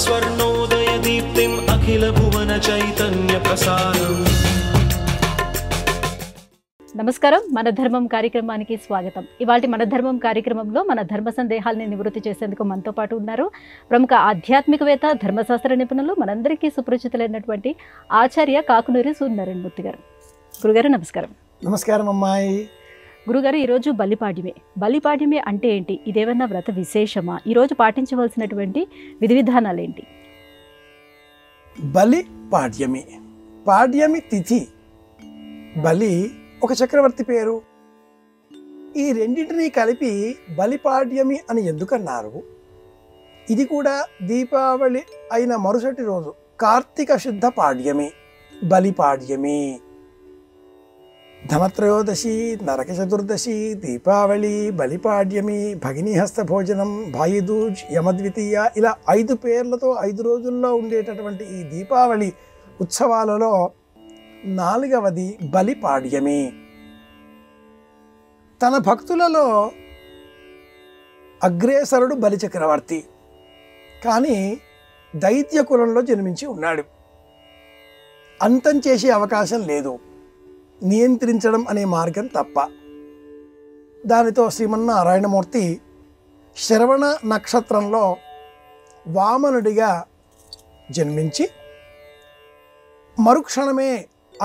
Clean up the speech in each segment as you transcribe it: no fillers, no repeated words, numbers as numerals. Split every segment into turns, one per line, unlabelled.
स्वर्णोदयदीप्तिम् अखिलभुवनचैतन्यप्रसारम्।
నమస్కారం, మన ధర్మం కార్యక్రమానికి స్వాగతం. ఇవాల్టి మన ధర్మం కార్యక్రమంలో మన ధర్మ సందేహాలని నివృత్తి చేసేందుకు మనతో పాటు ఉన్నారు ప్రముఖ ఆధ్యాత్మికవేత్త, ధర్మశాస్త్ర నిపుణులు, మనందరికీ సుపరిచితులైనటువంటి ఆచార్య కాకునూరి సూర్యనారాయణమూర్తి గారు. గురుగారు నమస్కారం.
నమస్కారం అమ్మాయి.
గురుగారు, ఈరోజు బలిపాడ్యమే. బలిపాడ్యమే అంటే ఏంటి? ఇదేమన్నా వ్రత విశేషమా? ఈరోజు పాటించవలసినటువంటి విధి విధానాలు ఏంటి?
బలి పాడ్యమి, పాడ్యమి తిథి. బలి ఒక చక్రవర్తి పేరు. ఈ రెండింటినీ కలిపి బలిపాడ్యమి అని ఎందుకన్నారు? ఇది కూడా దీపావళి అయిన మరుసటి రోజు కార్తీక శుద్ధ పాడ్యమి, బలిపాడ్యమి. ధనత్రయోదశి, నరక చతుర్దశి, దీపావళి, బలిపాడ్యమి, భగినీహస్త భోజనం, భాయిదూజ్, యమద్వితీయ, ఇలా 5 పేర్లతో 5 రోజుల్లో ఉండేటటువంటి ఈ దీపావళి ఉత్సవాలలో 4వది బలిపాడ్యమి. తన భక్తులలో అగ్రేసరుడు బలిచక్రవర్తి. కానీ దైత్య కులంలో జన్మించి ఉన్నాడు. అంతం చేసే అవకాశం లేదు, నియంత్రించడం అనే మార్గం తప్ప. దానితో శ్రీమన్నారాయణమూర్తి శ్రవణ నక్షత్రంలో వామనుడిగా జన్మించి మరుక్షణమే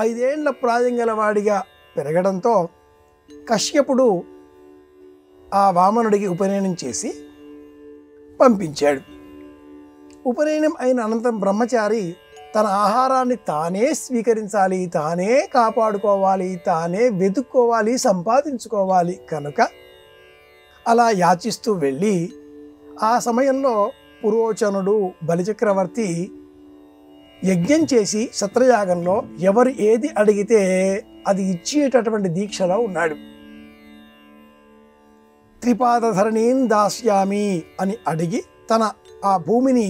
5 ఏళ్ల ప్రాయం గలవాడిగా పెరగడంతో కశ్యపుడు ఆ వామనుడికి ఉపనయనం చేసి పంపించాడు. ఉపనయనం అయిన అనంతరం బ్రహ్మచారి తన ఆహారాన్ని తానే స్వీకరించాలి, తానే కాపాడుకోవాలి, తానే వెతుక్కోవాలి, సంపాదించుకోవాలి. కనుక అలా యాచిస్తూ వెళ్ళి ఆ సమయంలో పురోచనుడు బలిచక్రవర్తి యజ్ఞం చేసి సత్రయాగంలో ఎవరు ఏది అడిగితే అది ఇచ్చేటటువంటి దీక్షలో ఉన్నాడు. త్రిపాదధరణీం దాస్యామి అని అడిగి తన ఆ భూమిని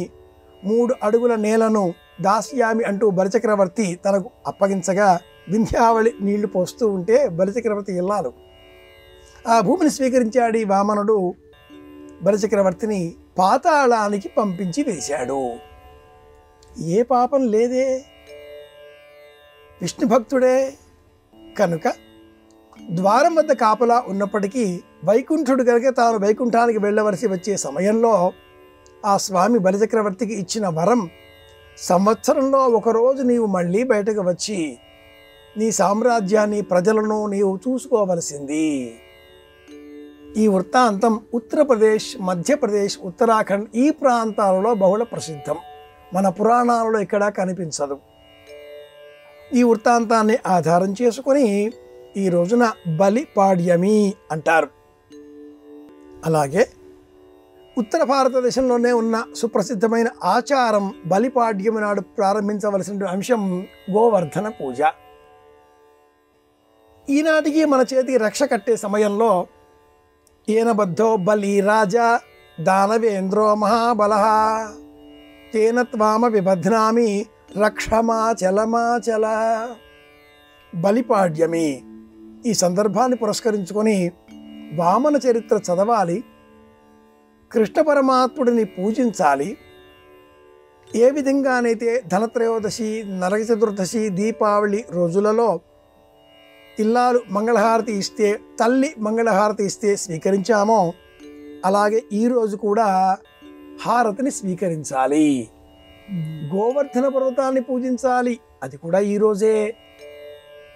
3 అడుగుల నేలను దాస్యామి అంటూ బలిచక్రవర్తి తనకు అప్పగించగా వింధ్యావళి నీళ్లు పోస్తూ ఉంటే బలిచక్రవర్తి ఇల్లాలు ఆ భూమిని స్వీకరించాడు. వామనుడు బలిచక్రవర్తిని పాతాళానికి పంపించి వేశాడు. ఏ పాపం లేదే, విష్ణు భక్తుడే కనుక ద్వారం వద్ద కాపలా ఉన్నప్పటికీ వైకుంఠుడు కనుక తాను వైకుంఠానికి వెళ్ళవలసి వచ్చే సమయంలో ఆ స్వామి బలిచక్రవర్తికి ఇచ్చిన వరం, సంవత్సరంలో ఒకరోజు నీవు మళ్ళీ బయటకు వచ్చి నీ సామ్రాజ్యాన్ని, ప్రజలను నీవు చూసుకోవలసింది. ఈ వృత్తాంతం ఉత్తరప్రదేశ్, మధ్యప్రదేశ్, ఉత్తరాఖండ్ ఈ ప్రాంతాలలో బహుళ ప్రసిద్ధం. మన పురాణాలలో ఎక్కడా కనిపించదు. ఈ వృత్తాంతాన్ని ఆధారం చేసుకొని ఈ రోజున బలిపాడ్యమి అంటారు. అలాగే ఉత్తర భారతదేశంలోనే ఉన్న సుప్రసిద్ధమైన ఆచారం బలిపాడ్యమి నాడు ప్రారంభించవలసిన అంశం గోవర్ధన పూజ. ఈనాటికి మన చేతికి రక్ష కట్టే సమయంలో ఏనబద్ధో బలి రాజా దానవేంద్రో మహాబలః తేన త్వామ విబధ్నామి రక్షమాచలమాచల. బలిపాడ్యమి ఈ సందర్భాన్ని పురస్కరించుకొని వామన చరిత్ర చదవాలి, కృష్ణ పరమాత్ముడిని పూజించాలి. ఏ విధంగానైతే ధనత్రయోదశి, నరక చతుర్దశి, దీపావళి రోజులలో ఇల్లాలు మంగళహారతి ఇస్తే, తల్లి మంగళహారతి ఇస్తే స్వీకరించామో అలాగే ఈరోజు కూడా హారతిని స్వీకరించాలి. గోవర్ధన పర్వతాన్ని పూజించాలి, అది కూడా ఈరోజే.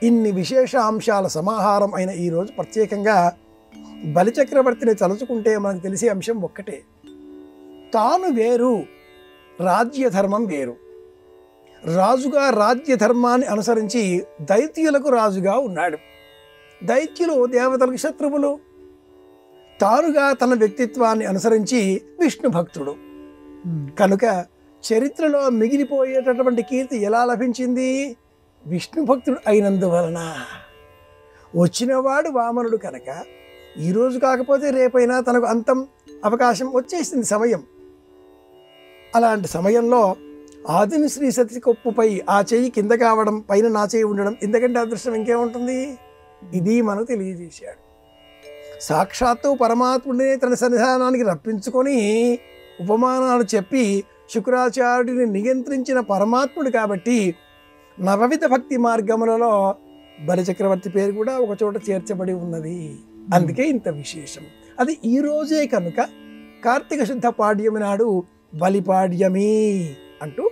ఇన్ని విశేష అంశాల సమాహారం అయిన ఈరోజు ప్రత్యేకంగా బలిచక్రవర్తిని తలుచుకుంటే మనకు తెలిసే అంశం ఒక్కటే, తాను వేరు, రాజ్యధర్మం వేరు. రాజుగా రాజ్యధర్మాన్ని అనుసరించి దైత్యులకు రాజుగా ఉన్నాడు. దైత్యులు దేవతలకు శత్రువులు. తానుగా తన వ్యక్తిత్వాన్ని అనుసరించి విష్ణు భక్తుడు కనుక చరిత్రలో మిగిలిపోయేటటువంటి కీర్తి ఎలా లభించింది? విష్ణు భక్తుడు అయినందువలన. వచ్చినవాడు వామనుడు కనుక ఈరోజు కాకపోతే రేపైనా తనకు అంతం అవకాశం వచ్చేసింది సమయం. అలాంటి సమయంలో ఆదిని శ్రీ సతి కొప్పుపై ఆ చెయ్యి కింద కావడం, పైన నా చెయ్యి ఉండడం, ఇంతకంటే అదృష్టం ఇంకేముంటుంది? ఇది మనకు తెలియజేశాడు. సాక్షాత్తు పరమాత్ముడినే తన సన్నిధానానికి రప్పించుకొని ఉపమానాలు చెప్పి శుక్రాచార్యుడిని నియంత్రించిన పరమాత్ముడు కాబట్టి నవవిధ భక్తి మార్గములలో బలిచక్రవర్తి పేరు కూడా ఒక చోట చేర్చబడి ఉన్నది. అందుకే ఇంత విశేషం. అది ఈ రోజే కనుక కార్తీక శుద్ధ పాడ్యమి నాడు బలిపాడ్యమి అంటూ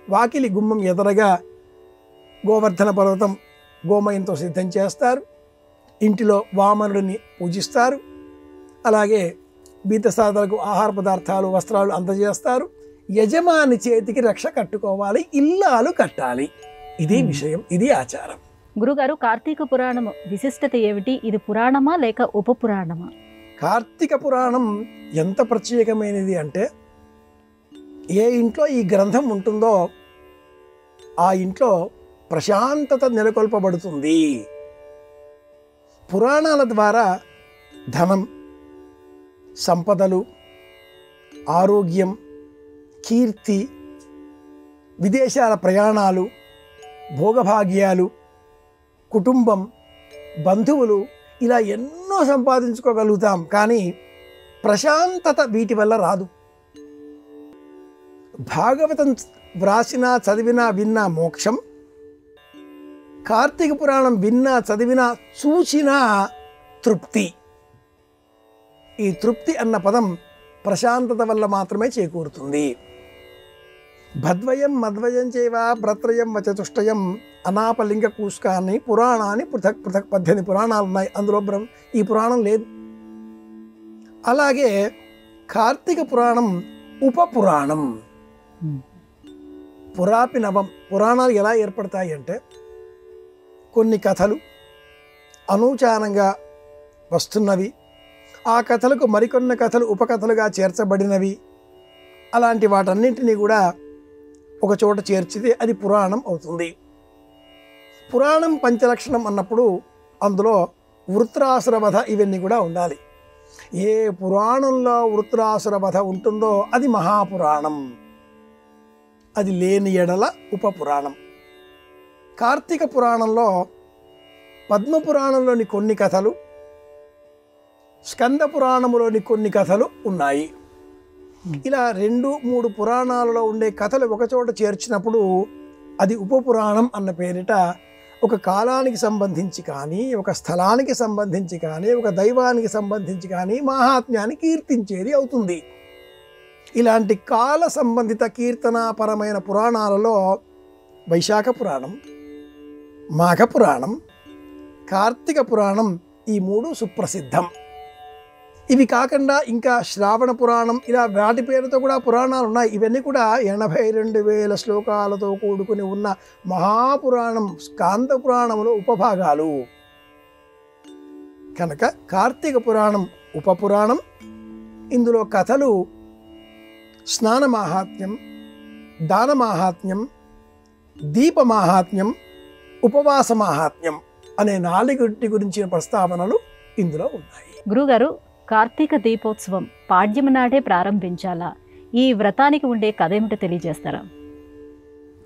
వాకిలి గుమ్మం ఎదరగా గోవర్ధన పర్వతం గోమయంతో సిద్ధం చేస్తారు. ఇంటిలో వామనుడిని పూజిస్తారు. అలాగే బీతసాదులకు ఆహార పదార్థాలు వస్త్రాలు అందజేస్తారు. యజమాని చేతికి రక్ష కట్టుకోవాలి, ఇల్లాలు కట్టాలి. ఇది విషయం, ఇది ఆచారం.
గురుగారు, కార్తీక పురాణము విశిష్టత ఏమిటి? ఇది పురాణమా లేక ఉప పురాణమా?
కార్తీక పురాణం ఎంత ప్రత్యేకమైనది అంటే, ఏ ఇంట్లో ఈ గ్రంథం ఉంటుందో ఆ ఇంట్లో ప్రశాంతత నెలకొల్పబడుతుంది. పురాణాల ద్వారా ధనం, సంపదలు, ఆరోగ్యం, కీర్తి, విదేశాల ప్రయాణాలు, భోగభాగ్యాలు, కుటుంబం, బంధువులు ఇలా ఎన్నో సంపాదించుకోగలుగుతాం. కానీ ప్రశాంతత వీటి వల్ల రాదు. భాగవతం వ్రాసినా చదివినా విన్నా మోక్షం, కార్తీక పురాణం విన్నా చదివినా చూసినా తృప్తి. ఈ తృప్తి అన్న పదం ప్రశాంతత వల్ల మాత్రమే చేకూరుతుంది. భద్వయం మద్వయం చేవ భ్రత్రయం వచతుష్టయం అనాపలింగ కూష్కాన్ని పురాణాన్ని పృథక్ పృథక్ 18 పురాణాలు ఉన్నాయి. అందులో ఈ పురాణం లేదు. అలాగే కార్తీక పురాణం ఉప పురాణం. పురాపి నవం. పురాణాలు ఎలా ఏర్పడతాయి అంటే, కొన్ని కథలు అనూచానంగా వస్తున్నవి, ఆ కథలకు మరికొన్ని కథలు ఉపకథలుగా చేర్చబడినవి. అలాంటి వాటన్నింటినీ కూడా ఒక చోట చేర్చితే అది పురాణం అవుతుంది. పురాణం పంచలక్షణం అన్నప్పుడు అందులో వృత్రాసుర వధ ఇవన్నీ కూడా ఉండాలి. ఏ పురాణంలో వృత్రాసుర వధ ఉంటుందో అది మహాపురాణం. అది లేని ఎడల ఉప పురాణం. కార్తీక పురాణంలో పద్మపురాణంలోని కొన్ని కథలు, స్కంద పురాణములోని కొన్ని కథలు ఉన్నాయి. ఇలా 2-3 పురాణాలలో ఉండే కథలు ఒకచోట చేర్చినప్పుడు అది ఉపపురాణం అన్న పేరిట ఒక కాలానికి సంబంధించి కానీ, ఒక స్థలానికి సంబంధించి కానీ, ఒక దైవానికి సంబంధించి కానీ మహాత్మ్యాన్ని కీర్తించేది అవుతుంది. ఇలాంటి కాల సంబంధిత కీర్తనాపరమైన పురాణాలలో వైశాఖ పురాణం, మాఘ పురాణం, కార్తీక పురాణం ఈ 3 సుప్రసిద్ధం. ఇవి కాకుండా ఇంకా శ్రావణ పురాణం, ఇలా వాటి పేరుతో కూడా పురాణాలు ఉన్నాయి. ఇవన్నీ కూడా 82,000 శ్లోకాలతో కూడుకుని ఉన్న మహాపురాణం, స్కాంద పురాణంలో ఉపభాగాలు. కనుక కార్తీక పురాణం ఉపపురాణం. ఇందులో కథలు స్నాన మాహాత్మ్యం, దాన మాహాత్మ్యం, దీప మాహాత్మ్యం, ఉపవాస మాహాత్మ్యం అనే 4 గురించిన ప్రస్తావనలు ఇందులో ఉన్నాయి.
గురుగారు, కార్తీక దీపోత్సవం పాడ్యమి నాడే ప్రారంభించాలా? ఈ వ్రతానికి ఉండే కథ ఏమిటో తెలియజేస్తారా?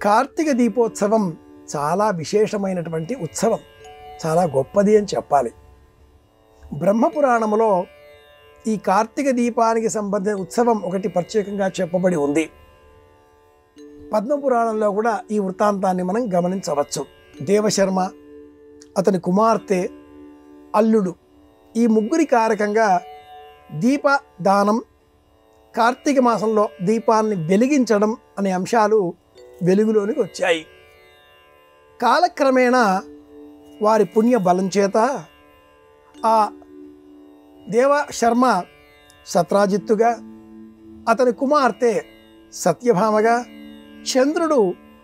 కార్తీక దీపోత్సవం చాలా విశేషమైనటువంటి ఉత్సవం, చాలా గొప్పది అని చెప్పాలి. బ్రహ్మపురాణములో ఈ కార్తీక దీపానికి సంబంధించిన ఉత్సవం ఒకటి ప్రత్యేకంగా చెప్పబడి ఉంది. పద్మపురాణంలో కూడా ఈ వృత్తాంతాన్ని మనం గమనించవచ్చు. దేవశర్మ, అతని కుమార్తె, అల్లుడు ఈ 3 కారకంగా దీపదానం, కార్తీక మాసంలో దీపాన్ని వెలిగించడం అనే అంశాలు వెలుగులోనికి వచ్చాయి. కాలక్రమేణా వారి పుణ్య బలం చేత ఆ దేవశర్మ సత్రాజిత్తుగా, అతని కుమార్తె సత్యభామగా, చంద్రుడు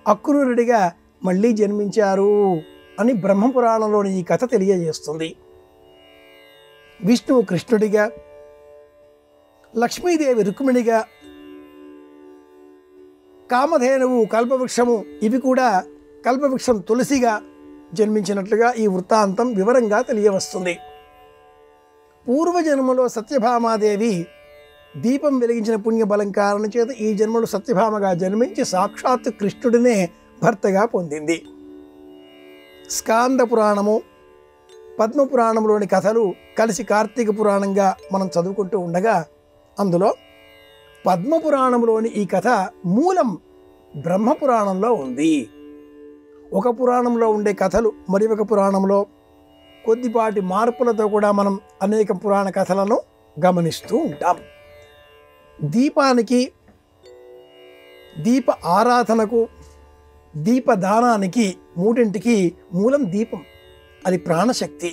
అక్రూరుడిగా మళ్ళీ జన్మించారు అని బ్రహ్మపురాణంలోని ఈ కథ తెలియజేస్తుంది. విష్ణువు కృష్ణుడిగా, లక్ష్మీదేవి రుక్మిణిగా, కామధేనువు కల్పవృక్షము ఇవి కూడా కల్పవృక్షం తులసిగా జన్మించినట్లుగా ఈ వృత్తాంతం వివరంగా తెలియవస్తుంది. పూర్వజన్మలో సత్యభామాదేవి దీపం వెలిగించిన పుణ్యబలం కారణం చేత ఈ జన్మలో సత్యభామగా జన్మించి సాక్షాత్ కృష్ణుడినే భర్తగా పొందింది. స్కాంద పురాణము, పద్మపురాణంలోని కథలు కలిసి కార్తీక పురాణంగా మనం చదువుకుంటూ ఉండగా అందులో పద్మపురాణంలోని ఈ కథ మూలం బ్రహ్మపురాణంలో ఉంది. ఒక పురాణంలో ఉండే కథలు మరి ఒక పురాణంలో కొద్దిపాటి మార్పులతో కూడా మనం అనేక పురాణ కథలను గమనిస్తూ ఉంటాం. దీపానికి, దీప ఆరాధనకు, దీపదానానికి మూడింటికి మూలం దీపం. అది ప్రాణశక్తి.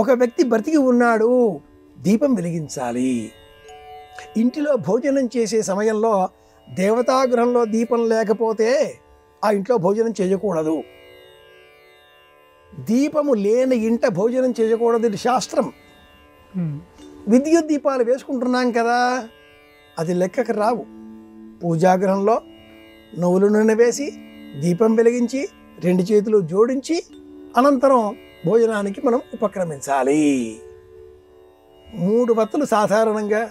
ఒక వ్యక్తి బ్రతికి ఉన్నాడు, దీపం వెలిగించాలి. ఇంటిలో భోజనం చేసే సమయంలో దేవతాగృహంలో దీపం లేకపోతే ఆ ఇంట్లో భోజనం చేయకూడదు. దీపము లేని ఇంట భోజనం చేయకూడదు, ఇది శాస్త్రం. విద్యుత్ దీపాలు వేసుకుంటున్నాం కదా, అది లెక్కకు రావు. పూజాగృహంలో నువ్వుల నూనె వేసి దీపం వెలిగించి 2 చేతులు జోడించి అనంతరం భోజనానికి మనం ఉపక్రమించాలి. 3 భక్తులు సాధారణంగా,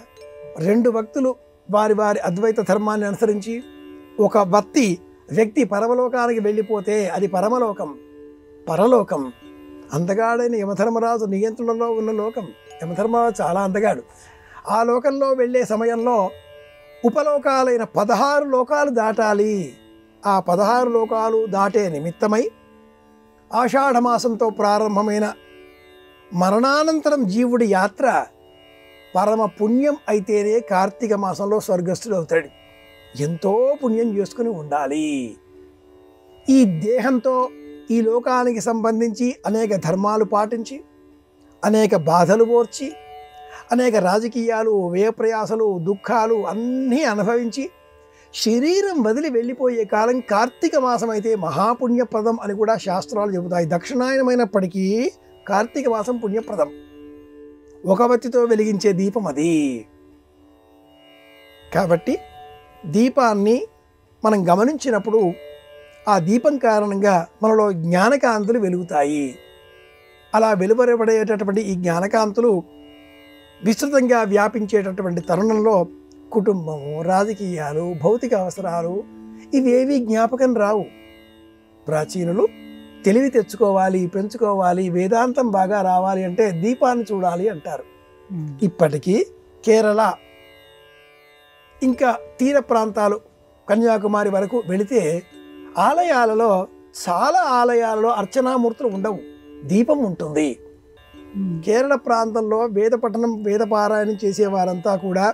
2 భక్తులు వారి వారి అద్వైత ధర్మాన్ని అనుసరించి, ఒక వ్యక్తి పరమలోకానికి వెళ్ళిపోతే అది పరమలోకం, పరలోకం. అందగాడైన యమధర్మరాజు నియంత్రణలో ఉన్న లోకం. యమధర్మరాజు చాలా అందగాడు. ఆ లోకంలో వెళ్ళే సమయంలో ఉపలోకాలైన 16 లోకాలు దాటాలి. ఆ 16 లోకాలు దాటే నిమిత్తమై ఆషాఢమాసంతో ప్రారంభమైన మరణానంతరం జీవుడి యాత్ర పరమ పుణ్యం అయితేనే కార్తీక మాసంలో స్వర్గస్థుడు అవుతాడు. ఎంతో పుణ్యం చేసుకుని ఉండాలి. ఈ దేహంతో ఈ లోకానికి సంబంధించి అనేక ధర్మాలు పాటించి, అనేక బాధలు ఓర్చి, అనేక రాజకీయాలు, వ్యయప్రయాసలు, దుఃఖాలు అన్నీ అనుభవించి శరీరం వదిలి వెళ్ళిపోయే కాలం కార్తీక మాసం అయితే మహాపుణ్యప్రదం అని కూడా శాస్త్రాలు చెబుతాయి. దక్షిణాయనమైనప్పటికీ కార్తీక మాసం పుణ్యప్రదం. ఒక వత్తితో వెలిగించే దీపం అది. కాబట్టి దీపాన్ని మనం గమనించినప్పుడు ఆ దీపం కారణంగా మనలో జ్ఞానకాంతులు వెలుగుతాయి. అలా వెలువరబడేటటువంటి ఈ జ్ఞానకాంతులు విస్తృతంగా వ్యాపించేటటువంటి తరుణంలో కుటుంబము, రాజకీయాలు, భౌతిక అవసరాలు ఇవేవి జ్ఞాపకం రావు. ప్రాచీనులు తెలివి తెచ్చుకోవాలి, పెంచుకోవాలి, వేదాంతం బాగా రావాలి అంటే దీపాన్ని చూడాలి అంటారు. ఇప్పటికీ కేరళ ఇంకా తీర ప్రాంతాలు కన్యాకుమారి వరకు వెళితే ఆలయాలలో, చాలా ఆలయాలలో అర్చనామూర్తులు ఉండవు, దీపం ఉంటుంది. కేరళ ప్రాంతంలో వేద పఠనం, వేద పారాయణం చేసేవారంతా కూడా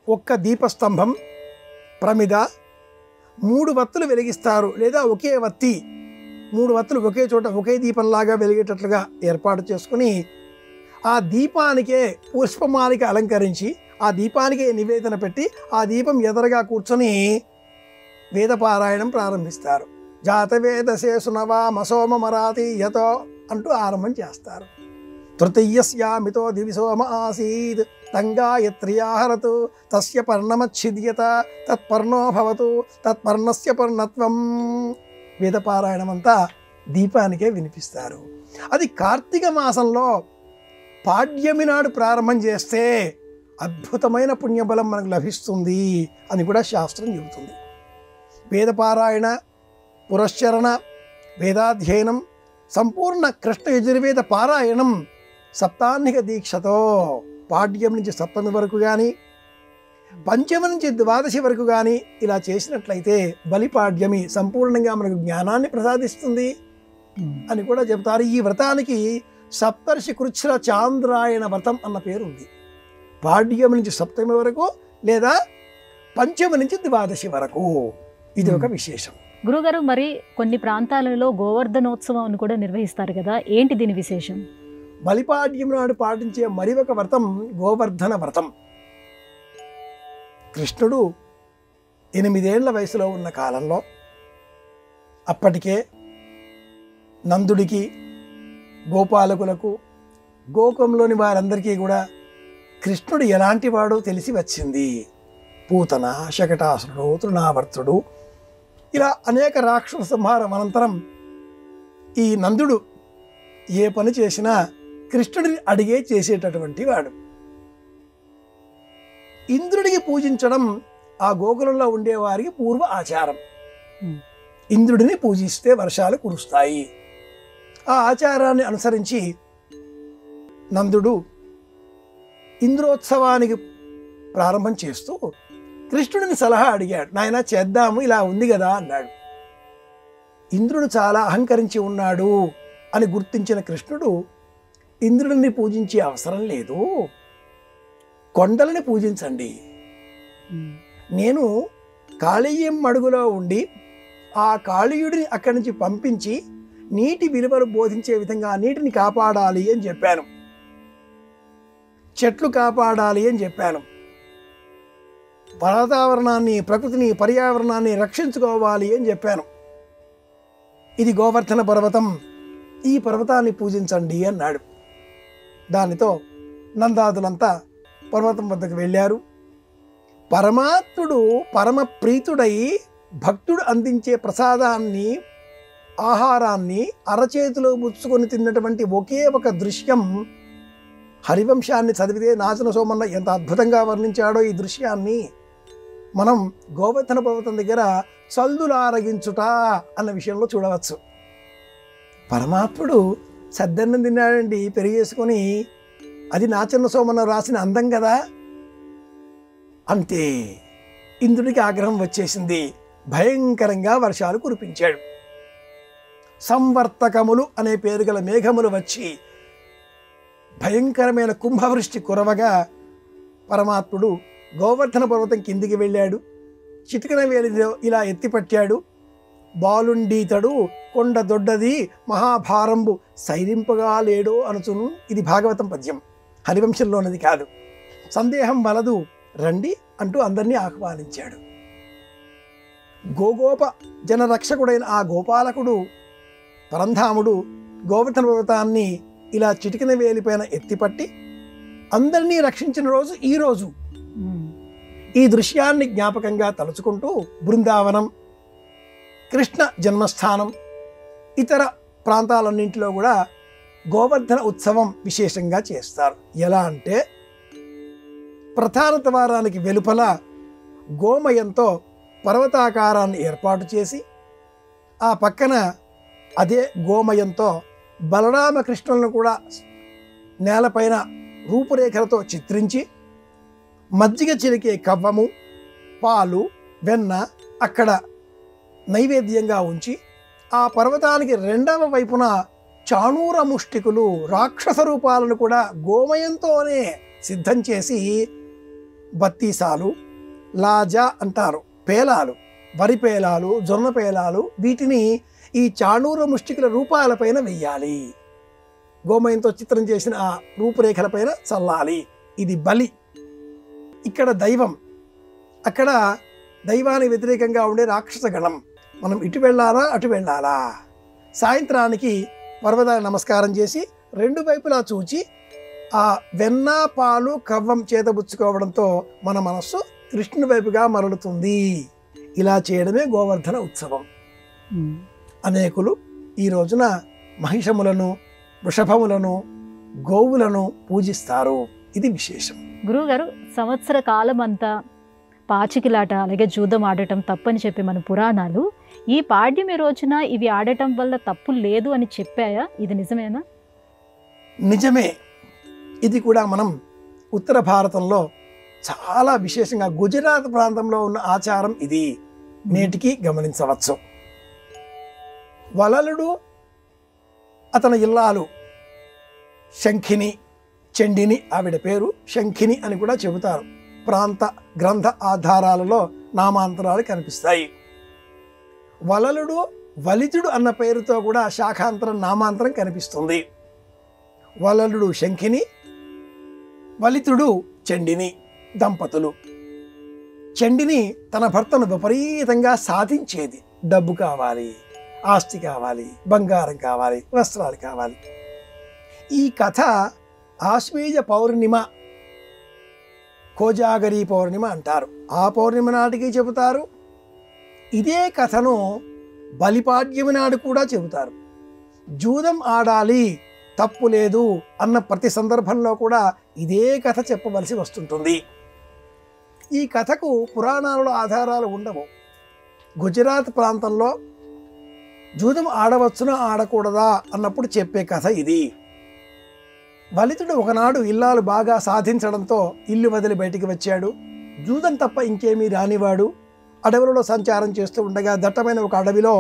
ఒక్క దీపస్తంభం, ప్రమిద, 3 వత్తులు వెలిగిస్తారు. లేదా ఒకే వత్తి 3 వత్తులు ఒకే చోట ఒకే దీపంలాగా వెలిగేటట్లుగా ఏర్పాటు చేసుకుని ఆ దీపానికే పుష్పమాలిక అలంకరించి ఆ దీపానికే నివేదన పెట్టి ఆ దీపం ఎదరగా కూర్చొని వేదపారాయణం ప్రారంభిస్తారు. జాతవేదసే సునవా మసోమ మరాతి యతో అంటూ ఆరంభం చేస్తారు. తృతీయస్యామితో దివిసోమ ఆసీత్ తంగాయత్రియాహరతు తస్య పర్ణమచ్ఛిద్యత తత్పర్ణో భవతు తత్పర్ణస్య పర్ణత్వం. వేదపారాయణమంతా దీపానికే వినిపిస్తారు. అది కార్తీక మాసంలో పాడ్యమి నాడు ప్రారంభం చేస్తే అద్భుతమైన పుణ్యబలం మనకు లభిస్తుంది అని కూడా శాస్త్రం చెబుతుంది. వేదపారాయణ, పురశ్చరణ, వేదాధ్యయనం, సంపూర్ణ కృష్ణ యజుర్వేద పారాయణం సప్తాహ్నిక దీక్షతో పాడ్యం నుంచి సప్తమి వరకు కానీ, పంచమి నుంచి ద్వాదశి వరకు కానీ ఇలా చేసినట్లయితే బలిపాడ్యమి సంపూర్ణంగా మనకు జ్ఞానాన్ని ప్రసాదిస్తుంది అని కూడా చెబుతారు. ఈ వ్రతానికి సప్తర్షి కృచ్ఛ్ర చాంద్రాయణ వ్రతం అన్న పేరు ఉంది. పాడ్యమి నుంచి సప్తమి వరకు లేదా పంచమి నుంచి ద్వాదశి వరకు. ఇది ఒక విశేషం.
గురుగారు, మరి కొన్ని ప్రాంతాలలో గోవర్ధనోత్సవం అని కూడా నిర్వహిస్తారు కదా, ఏంటి దీని విశేషం?
బలిపాడ్యం నాడు పాటించే మరి ఒక వ్రతం గోవర్ధన వ్రతం. కృష్ణుడు 8 ఏళ్ల వయసులో ఉన్న కాలంలో అప్పటికే నందుడికి, గోపాలకులకు, గోకంలోని వారందరికీ కూడా కృష్ణుడు ఎలాంటి వాడో తెలిసి వచ్చింది. పూతన, శకటాసురుడు, తృణావర్తుడు ఇలా అనేక రాక్షస సంహారం అనంతరం ఈ నందుడు ఏ పని చేసినా కృష్ణుడిని అడిగే చేసేటటువంటి వాడు. ఇంద్రుడికి పూజించడం ఆ గోకులంలో ఉండేవారికి పూర్వ ఆచారం. ఇంద్రుడిని పూజిస్తే వర్షాలు కురుస్తాయి. ఆ ఆచారాన్ని అనుసరించి నందుడు ఇంద్రోత్సవానికి ప్రారంభం చేస్తూ కృష్ణుడిని సలహా అడిగాడు. నాయన చేద్దాము, ఇలా ఉంది కదా అన్నాడు. ఇంద్రుడు చాలా అహంకరించి ఉన్నాడు అని గుర్తించిన కృష్ణుడు ఇంద్రుడిని పూజించే అవసరం లేదు, కొండలని పూజించండి. నేను కాళీయం అడుగులో ఉండి ఆ కాళీయుడిని అక్కడి నుంచి పంపించి నీటి విలువలు బోధించే విధంగా నీటిని కాపాడాలి అని చెప్పాను, చెట్లు కాపాడాలి అని చెప్పాను, వాతావరణాన్ని, ప్రకృతిని, పర్యావరణాన్ని రక్షించుకోవాలి అని చెప్పాను. ఇది గోవర్ధన పర్వతం, ఈ పర్వతాన్ని పూజించండి అన్నాడు. దానితో నందాదులంతా పర్వతం వద్దకు వెళ్ళారు. పరమాత్ముడు పరమ ప్రీతుడై భక్తుడు అందించే ప్రసాదాన్ని, ఆహారాన్ని అరచేతిలో పుచ్చుకొని తిన్నటువంటి ఒకే ఒక దృశ్యం హరివంశాన్ని చదివితే నాచన సోమన్న ఎంత అద్భుతంగా వర్ణించాడో ఈ దృశ్యాన్ని మనం గోవర్ధన పర్వతం దగ్గర చల్దులారగించుట అన్న విషయంలో చూడవచ్చు. పరమాత్ముడు సద్దన్నం తిన్నాడండి పెరిగేసుకొని, అది నాచన సోమన్న రాసిన అందం కదా. అంతే, ఇంద్రుడికి ఆగ్రహం వచ్చేసింది, భయంకరంగా వర్షాలు కురిపించాడు. సంవర్తకములు అనే పేరు గల మేఘములు వచ్చి భయంకరమైన కుంభవృష్టి కురవగా పరమాత్ముడు గోవర్ధన పర్వతం కిందికి వెళ్ళాడు. చిటికన వేలిలో ఇలా ఎత్తిపట్టాడు. బాలుండీతడు కొండ దొడ్డది మహాభారంబు సైరింపగా లేడో అనుచును. ఇది భాగవతం పద్యం, హరివంశంలోనిది కాదు. సందేహం వలదు, రండి అంటూ అందరినీ ఆహ్వానించాడు. గోగోప జనరక్షకుడైన ఆ గోపాలకుడు పరంధాముడు గోవర్ధన పర్వతాన్ని ఇలా చిటికిన వేలిపైన ఎత్తిపట్టి అందరినీ రక్షించిన రోజు ఈ రోజు. ఈ దృశ్యాన్ని జ్ఞాపకంగా తలుచుకుంటూ బృందావనం, కృష్ణ జన్మస్థానం, ఇతర ప్రాంతాలన్నింటిలో కూడా గోవర్ధన ఉత్సవం విశేషంగా చేస్తారు. ఎలా అంటే ప్రధాన ద్వారానికి వెలుపల గోమయంతో పర్వతాకారాన్ని ఏర్పాటు చేసి ఆ పక్కన అదే గోమయంతో బలరామకృష్ణులను కూడా నేలపైన రూపురేఖలతో చిత్రించి మజ్జిగ చిలికే కవ్వము, పాలు, వెన్న అక్కడ నైవేద్యంగా ఉంచి ఆ పర్వతానికి రెండవ వైపున చాణూర ముష్టికులు రాక్షస రూపాలను కూడా గోమయంతోనే సిద్ధం చేసి బత్తీసాలు, లాజా అంటారు, పేలాలు, వరి పేలాలు, జొన్న పేలాలు, వీటిని ఈ చాణూర ముష్టికుల రూపాలపైన వెయ్యాలి. గోమయంతో చిత్రం చేసిన ఆ రూపురేఖలపైన చల్లాలి. ఇది బలి. ఇక్కడ దైవం, అక్కడ దైవానికి వ్యతిరేకంగా ఉండే రాక్షస గణం. మనం ఇటు వెళ్ళాలా అటు వెళ్ళాలా? సాయంత్రానికి పర్వతాన్ని నమస్కారం చేసి రెండు వైపులా చూచి ఆ వెన్న, పాలు, కవ్వం చేతబుచ్చుకోవడంతో మన మనస్సు కృష్ణుని వైపుగా మరలుతుంది. ఇలా చేయడమే గోవర్ధన ఉత్సవం. అనేకులు ఈ రోజున మహిషములను, వృషభములను, గోవులను పూజిస్తారు. ఇది విశేషం.
గురువుగారు, సంవత్సర కాలం అంతా పాచికిలాట అలాగే జూదం ఆడటం తప్పని చెప్పి మన పురాణాలు ఈ పాడ్యమి రోజున ఇవి ఆడటం వల్ల తప్పు లేదు అని చెప్పాయా? ఇది నిజమేనా?
నిజమే. ఇది కూడా మనం ఉత్తర భారతంలో చాలా విశేషంగా గుజరాత్ ప్రాంతంలో ఉన్న ఆచారం ఇది. నేటికి గమనించవచ్చు. వలలుడు అతని ఇల్లాలు శంఖిని, చండిని, ఆవిడ పేరు శంఖిని అని కూడా చెబుతారు. ప్రాంత గ్రంథ ఆధారాలలో నామాంతరాలు కనిపిస్తాయి. వలలుడు వలితుడు అన్న పేరుతో కూడా శాఖాంతరం, నామాంతరం కనిపిస్తుంది. వలలుడు శంఖిని, వలితుడు చండిని దంపతులు. చండిని తన భర్తను విపరీతంగా సాధించేది. డబ్బు కావాలి, ఆస్తి కావాలి, బంగారం కావాలి, వస్త్రాలు కావాలి. ఈ కథ ఆశ్వేజ పౌర్ణిమ, కోజాగరి పౌర్ణిమ అంటారు. ఆ పౌర్ణిమ నాటికి చెబుతారు. ఇదే కథను బలిపాడ్యమి నాడు కూడా చెబుతారు. జూదం ఆడాలి, తప్పు లేదు అన్న ప్రతి సందర్భంలో కూడా ఇదే కథ చెప్పవలసి వస్తుంటుంది. ఈ కథకు పురాణాలలో ఆధారాలు ఉండవు. గుజరాత్ ప్రాంతంలో జూదం ఆడవచ్చునా ఆడకూడదా అన్నప్పుడు చెప్పే కథ ఇది. వలితుడు ఒకనాడు ఇల్లాలు బాగా సాధించడంతో ఇల్లు వదిలి బయటికి వచ్చాడు. జూదం తప్ప ఇంకేమీ రానివాడు. అడవులలో సంచారం చేస్తూ ఉండగా దట్టమైన ఒక అడవిలో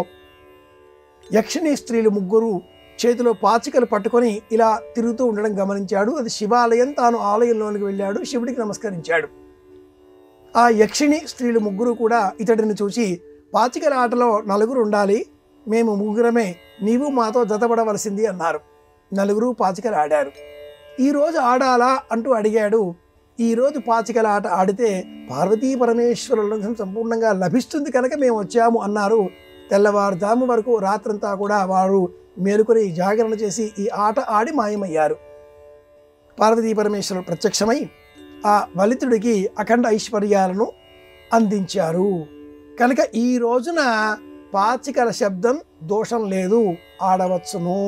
యక్షిణీ స్త్రీలు ముగ్గురు చేతిలో పాచికలు పట్టుకొని ఇలా తిరుగుతూ ఉండడం గమనించాడు. అది శివాలయం. తాను ఆలయంలోనికి వెళ్ళాడు, శివుడికి నమస్కరించాడు. ఆ యక్షిణి స్త్రీలు ముగ్గురు కూడా ఇతడిని చూసి, పాచికల ఆటలో నలుగురు ఉండాలి, మేము ముగ్గురమే, నీవు మాతో జతపడవలసింది అన్నారు. నలుగురు పాచికలు ఆడారు. ఈరోజు ఆడాలా అంటూ అడిగాడు. ఈరోజు పాచికల ఆట ఆడితే పార్వతీ పరమేశ్వరుల సంపూర్ణంగా లభిస్తుంది కనుక మేము వచ్చాము అన్నారు. తెల్లవారుజాము వరకు రాత్రంతా కూడా వారు మేలుకొని జాగరణ చేసి ఈ ఆట ఆడి మాయమయ్యారు. పార్వతీ పరమేశ్వరులు ప్రత్యక్షమై ఆ వలితుడికి అఖండ ఐశ్వర్యాలను అందించారు. కనుక ఈ రోజున పాచికల శబ్దం దోషం లేదు, ఆడవచ్చును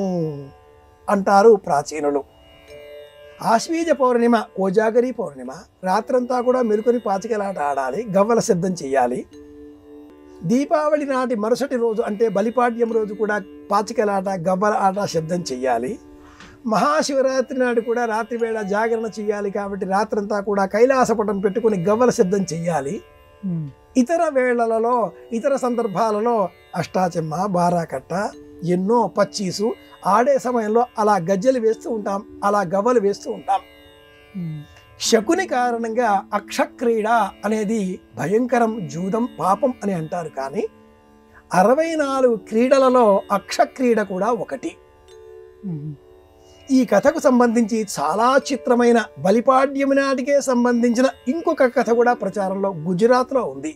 అంటారు ప్రాచీనులు. ఆశ్వీజ పౌర్ణిమ, కోజాగరి పౌర్ణిమ, రాత్రంతా కూడా మెలుకొని పాచికలాట ఆడాలి, గవ్వల శబ్దం చెయ్యాలి. దీపావళి నాటి మరుసటి రోజు అంటే బలిపాడ్యం రోజు కూడా పాచికలాట, గవ్వల ఆట శబ్దం చెయ్యాలి. మహాశివరాత్రి నాడు కూడా రాత్రి వేళ జాగరణ చెయ్యాలి కాబట్టి రాత్రంతా కూడా కైలాసపటం పెట్టుకుని గవ్వల శబ్దం చెయ్యాలి. ఇతర వేళలలో, ఇతర సందర్భాలలో అష్టాచెమ్మ, బారాకట్ట, ఎన్నో పచ్చీసు ఆడే సమయంలో అలా గజ్జలు వేస్తూ ఉంటాం, అలా గవ్వలు వేస్తూ ఉంటాం. శకుని కారణంగా అక్షక్రీడ అనేది భయంకరం, జూదం, పాపం అని అంటారు. కానీ 64 క్రీడలలో అక్షక్రీడ కూడా ఒకటి. ఈ కథకు సంబంధించి చాలా చిత్రమైన బలిపాడ్యమి నాటికే సంబంధించిన ఇంకొక కథ కూడా ప్రచారంలో గుజరాత్లో ఉంది.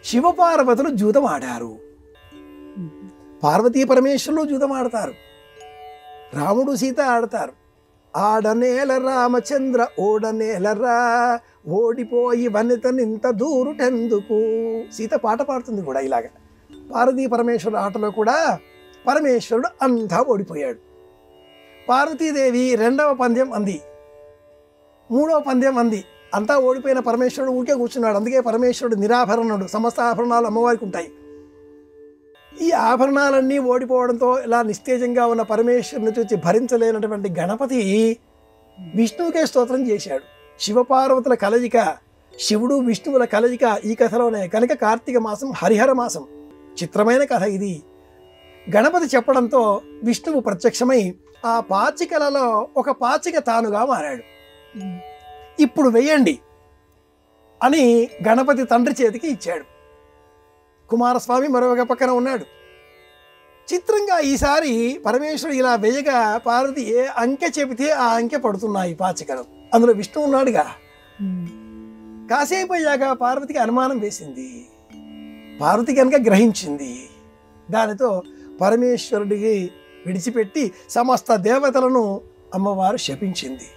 శివపార్వతులు జూదం ఆడారు. పార్వతీ పరమేశ్వరులు జూదం ఆడతారు. రాముడు సీత ఆడతారు. ఆడనేల రామచంద్ర ఓడనేలరా, ఓడిపోయి వనితనింత దూరుటెందుకు. సీత పాట పాడుతుంది కూడా ఇలాగ. పార్వతీ పరమేశ్వరుడు ఆటలో కూడా పరమేశ్వరుడు అంతా ఓడిపోయాడు. పార్వతీదేవి 2వ పందెం అంది, 3వ పందెం అంది. అంతా ఓడిపోయిన పరమేశ్వరుడు ఊరికే కూర్చున్నాడు. అందుకే పరమేశ్వరుడు నిరాభరణుడు. సమస్త ఆభరణాలు అమ్మవారికి ఉంటాయి. ఈ ఆభరణాలన్నీ ఓడిపోవడంతో ఇలా నిస్తేజంగా ఉన్న పరమేశ్వరుని చూసి భరించలేనటువంటి గణపతి విష్ణువుకే స్తోత్రం చేశాడు. శివపార్వతుల కలయిక, శివుడు విష్ణువుల కలయిక ఈ కథలోనే. కనుక కార్తీక మాసం హరిహర మాసం. చిత్రమైన కథ ఇది. గణపతి చెప్పడంతో విష్ణువు ప్రత్యక్షమై ఆ పాచికలలో ఒక పాచిక తానుగా మారాడు. ఇప్పుడు వెయ్యండి అని గణపతి తండ్రి చేతికి ఇచ్చాడు. కుమారస్వామి మరొక పక్కన ఉన్నాడు. చిత్రంగా ఈసారి పరమేశ్వరుడు ఇలా వేయగా పార్వతి ఏ అంకె చెబితే ఆ అంకె పడుతున్నాయి పాచికలు. అందులో విష్ణువు ఉన్నాడుగా. కాసేపు అయ్యాక పార్వతికి అనుమానం వేసింది. పార్వతి కనుక గ్రహించింది. దానితో పరమేశ్వరుడికి విడిచిపెట్టి సమస్త దేవతలను అమ్మవారు శపించింది.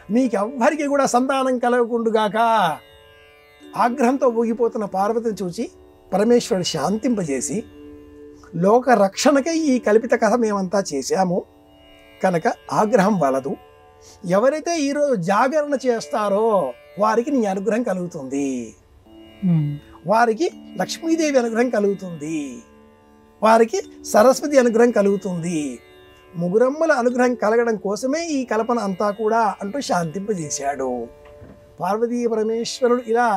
మీకెవ్వరికి కూడా సంతానం కలగకుండుగాక. ఆగ్రహంతో ఊగిపోతున్న పార్వతిని చూసి పరమేశ్వరుడు శాంతింపజేసి, లోక రక్షణకై ఈ కల్పిత కథ మేమంతా చేశాము కనుక ఆగ్రహం వలదు. ఎవరైతే ఈరోజు జాగరణ చేస్తారో వారికి నీ అనుగ్రహం కలుగుతుంది, వారికి లక్ష్మీదేవి అనుగ్రహం కలుగుతుంది, వారికి సరస్వతి అనుగ్రహం కలుగుతుంది. ముగురమ్మల అనుగ్రహం కలగడం కోసమే ఈ కల్పన అంతా కూడా అంటూ శాంతింపజేశాడు. పార్వతీ పరమేశ్వరుడు ఇలా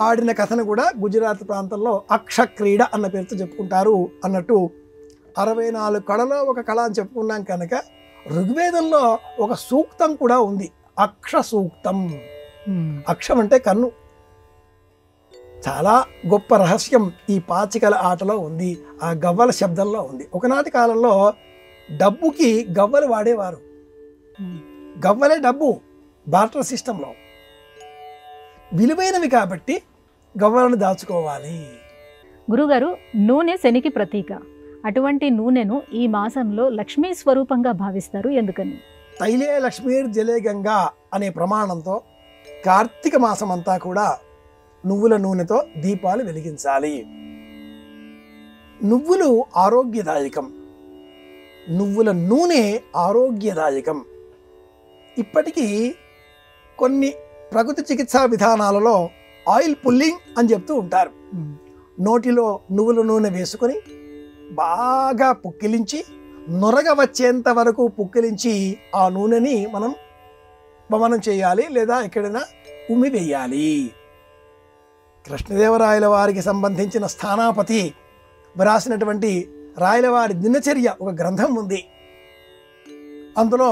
ఆడిన కథను కూడా గుజరాత్ ప్రాంతంలో అక్షక్రీడ అన్న పేరుతో చెప్పుకుంటారు. అన్నట్టు 64 కళలో ఒక కళ అని చెప్పుకున్నాం కనుక ఋగ్వేదంలో ఒక సూక్తం కూడా ఉంది, అక్ష సూక్తం. అక్షం అంటే కన్ను. చాలా గొప్ప రహస్యం ఈ పాచికల ఆటలో ఉంది, ఆ గవ్వల శబ్దంలో ఉంది. ఒకనాటి కాలంలో డబ్బుకి గవ్వలు వాడేవారు. గవ్వలే డబ్బు బార్టర్ సిస్టంలో. విలువైనవి కాబట్టి గవ్వలను దాచుకోవాలి.
గురుగారు, నూనె శనికి ప్రతీక. అటువంటి నూనెను ఈ మాసంలో లక్ష్మీ స్వరూపంగా భావిస్తారు, ఎందుకని?
తైలే లక్ష్మీర్ జలే గంగా అనే ప్రమాణంతో కార్తీక మాసం అంతా కూడా నువ్వుల నూనెతో దీపాలు వెలిగించాలి. నువ్వులు ఆరోగ్యదాయకం, నువ్వుల నూనె ఆరోగ్యదాయకం. ఇప్పటికీ కొన్ని ప్రకృతి చికిత్సా విధానాలలో ఆయిల్ పుల్లింగ్ అని చెప్తూ ఉంటారు. నోటిలో నువ్వుల నూనె వేసుకొని బాగా పుక్కిలించి నొరగ వచ్చేంత వరకు పుక్కిలించి ఆ నూనెని మనం వమనం చేయాలి, లేదా ఎక్కడైనా ఉమ్మివేయాలి. కృష్ణదేవరాయల వారికి సంబంధించిన స్థానాపతి వ్రాసినటువంటి రాయలవారి దినచర్య ఒక గ్రంథం ఉంది. అందులో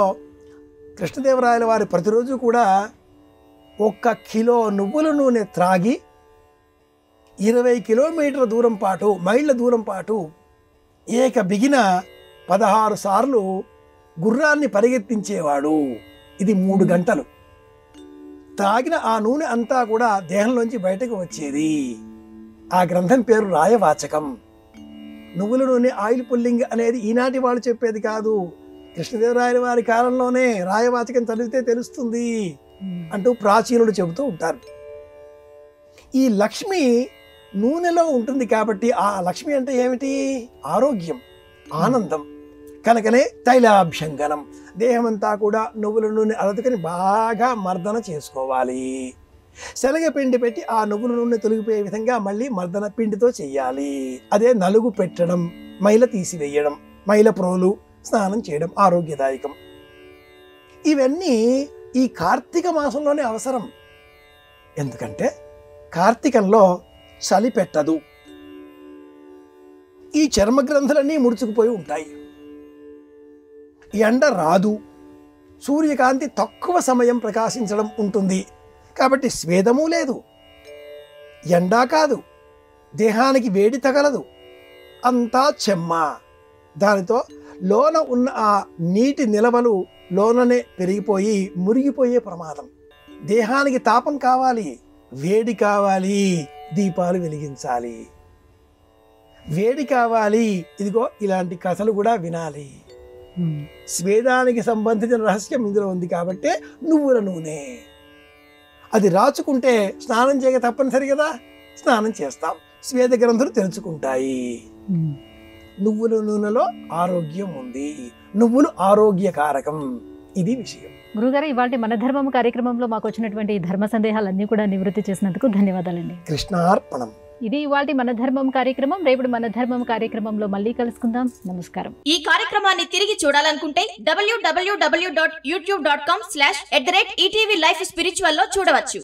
కృష్ణదేవరాయల వారి ప్రతిరోజు కూడా 1 కిలో నువ్వుల నూనె త్రాగి 20 కిలోమీటర్ల దూరం పాటు, మైళ్ళ దూరం పాటు ఏక బిగిన 16 సార్లు గుర్రాన్ని పరిగెత్తించేవాడు. ఇది 3 గంటలు. తాగిన ఆ నూనె అంతా కూడా దేహంలోంచి బయటకు వచ్చేది. ఆ గ్రంథం పేరు రాయవాచకం. నువ్వుల నూనె ఆయిల్ పుల్లింగ్ అనేది ఈనాటి వాళ్ళు చెప్పేది కాదు. కృష్ణదేవరాయల వారి కాలంలోనే రాయవాచకం చదివితే తెలుస్తుంది అంటూ ప్రాచీనులు చెబుతూ ఉంటారు. ఈ లక్ష్మి నూనెలో ఉంటుంది కాబట్టి ఆ లక్ష్మి అంటే ఏమిటి? ఆరోగ్యం, ఆనందం. కనుకనే తైలాభ్యంగనం, దేహమంతా కూడా నువ్వుల నూనె అలదుకొని బాగా మర్దన చేసుకోవాలి. శనగపిండి పెట్టి ఆ నువ్వుల నూనె తొలగిపోయే విధంగా మళ్ళీ మర్దన పిండితో చెయ్యాలి. అదే నలుగు పెట్టడం, మైల తీసివేయడం, మైల ప్రోలు, స్నానం చేయడం ఆరోగ్యదాయకం. ఇవన్నీ ఈ కార్తీక మాసంలోనే అవసరం. ఎందుకంటే కార్తీకంలో చలి పెట్టదు. ఈ చర్మగ్రంథులన్నీ ముడుచుకుపోయి ఉంటాయి. ఎండ రాదు. సూర్యకాంతి తక్కువ సమయం ప్రకాశించడం ఉంటుంది. కాబట్టి స్వేదము లేదు, ఎండా కాదు, దేహానికి వేడి తగలదు, అంతా చెమ్మ. దానితో లోన ఉన్న ఆ నీటి నిలవలు లోననే పెరిగిపోయి మురిగిపోయే ప్రమాదం. దేహానికి తాపం కావాలి, వేడి కావాలి, దీపాలు వెలిగించాలి. వేడి కావాలి, ఇదిగో ఇలాంటి కథలు కూడా వినాలి. స్వేదానికి సంబంధించిన రహస్యం ఇందులో ఉంది. కాబట్టి నువ్వుల నూనె అది రాచుకుంటే స్నానం చేయక తప్పనిసరి కదా, స్నానం చేస్తాం, స్వేద గ్రంథులు తెరుచుకుంటాయి. నువ్వుల నూనెలో ఆరోగ్యం ఉంది. నువ్వులు ఆరోగ్యకారకం. ఇది విషయం.
గురుగారు, ఇవాళ మన ధర్మం కార్యక్రమంలో మాకు వచ్చినటువంటి ధర్మ సందేహాలన్నీ కూడా నివృత్తి చేసినందుకు ధన్యవాదాలండి.
కృష్ణార్పణం.
ఇది ఇవాళ మన ధర్మం కార్యక్రమం. రేపు మన ధర్మం కార్యక్రమంలో మళ్ళీ కలుసుకుందాం. నమస్కారం.
ఈ కార్యక్రమాన్ని తిరిగి చూడాలనుకుంటే www.youtube.com/ETV Life Spiritual లో చూడవచ్చు.